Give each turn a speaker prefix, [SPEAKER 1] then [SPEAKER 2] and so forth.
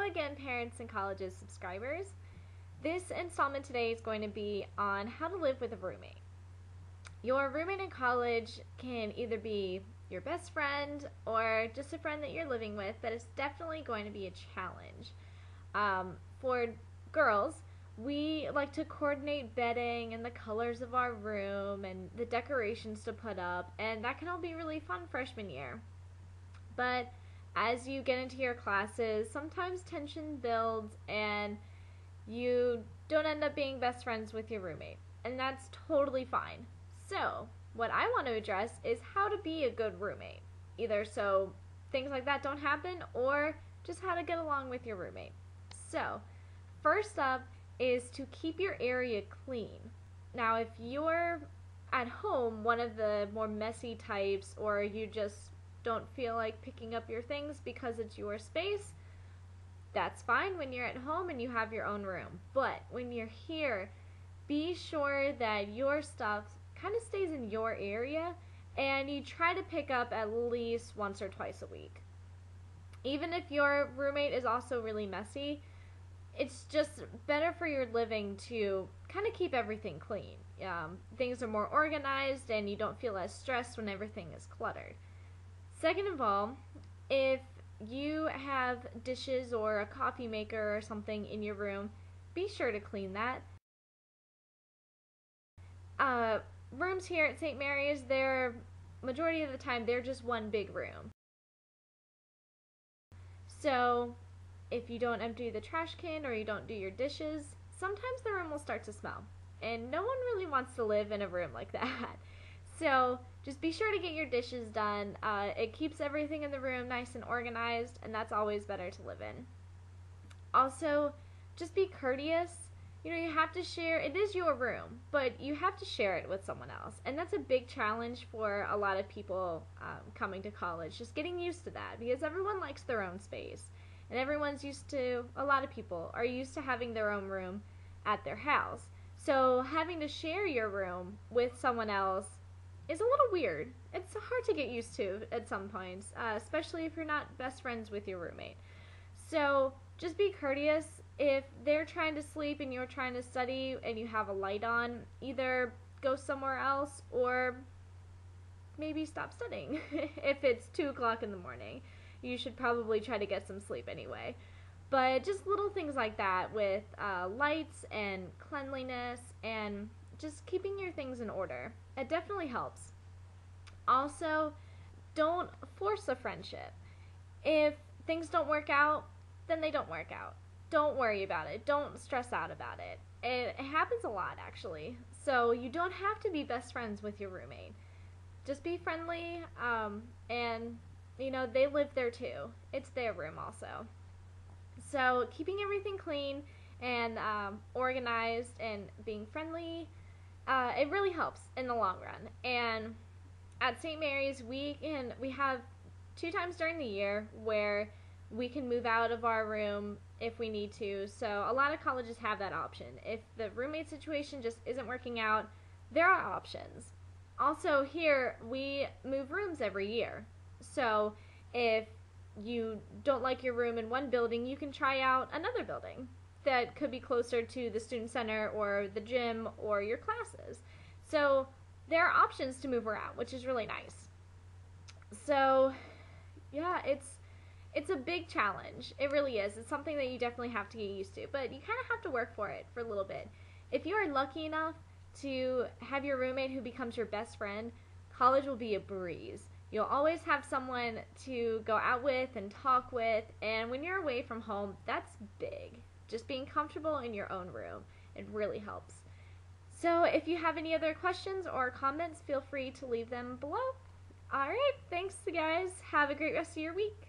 [SPEAKER 1] again, parents and colleges subscribers. This installment today is going to be on how to live with a roommate. Your roommate in college can either be your best friend or just a friend that you're living with, but it's definitely going to be a challenge. For girls, we like to coordinate bedding and the colors of our room and the decorations to put up, and that can all be really fun freshman year. But as you get into your classes, sometimes tension builds and you don't end up being best friends with your roommate, and that's totally fine. So, what I want to address is how to be a good roommate, either so things like that don't happen or just how to get along with your roommate. So, first up is to keep your area clean. Now, if you're at home one of the more messy types, or you just don't feel like picking up your things because it's your space, that's fine when you're at home and you have your own room. But when you're here, be sure that your stuff kind of stays in your area and you try to pick up at least once or twice a week. Even if your roommate is also really messy, it's just better for your living to kind of keep everything clean. Things are more organized and you don't feel as stressed when everything is cluttered. Second of all, if you have dishes or a coffee maker or something in your room, be sure to clean that. Rooms here at St. Mary's, majority of the time, they're just one big room. So, if you don't empty the trash can or you don't do your dishes, sometimes the room will start to smell. And no one really wants to live in a room like that. So, just be sure to get your dishes done. It keeps everything in the room nice and organized, and that's always better to live in. Also, just be courteous. You have to share, it is your room, but you have to share it with someone else. And that's a big challenge for a lot of people coming to college, just getting used to that, because everyone likes their own space. And a lot of people are used to having their own room at their house. So having to share your room with someone else is a little weird. It's hard to get used to at some points, especially if you're not best friends with your roommate. So just be courteous. If they're trying to sleep and you're trying to study and you have a light on, either go somewhere else or maybe stop studying. If it's 2 o'clock in the morning, you should probably try to get some sleep anyway. But just little things like that with lights and cleanliness and just keeping your things in order. It definitely helps. Also, don't force a friendship. If things don't work out, then they don't work out. Don't worry about it. Don't stress out about it. It happens a lot, actually. So you don't have to be best friends with your roommate. Just be friendly, and they live there too. It's their room also. So keeping everything clean and organized and being friendly, it really helps in the long run. And at St. Mary's, we have 2 times during the year where we can move out of our room if we need to. So a lot of colleges have that option. If the roommate situation just isn't working out, there are options. Also here, we move rooms every year. So if you don't like your room in one building, you can try out another building that could be closer to the student center or the gym or your classes. So there are options to move around, which is really nice. So yeah, it's a big challenge. It really is. It's something that you definitely have to get used to, but you kind of have to work for it for a little bit. If you are lucky enough to have your roommate who becomes your best friend, college will be a breeze. You'll always have someone to go out with and talk with, and when you're away from home, that's big. Just being comfortable in your own room, it really helps. So if you have any other questions or comments, feel free to leave them below. Alright, thanks guys. Have a great rest of your week.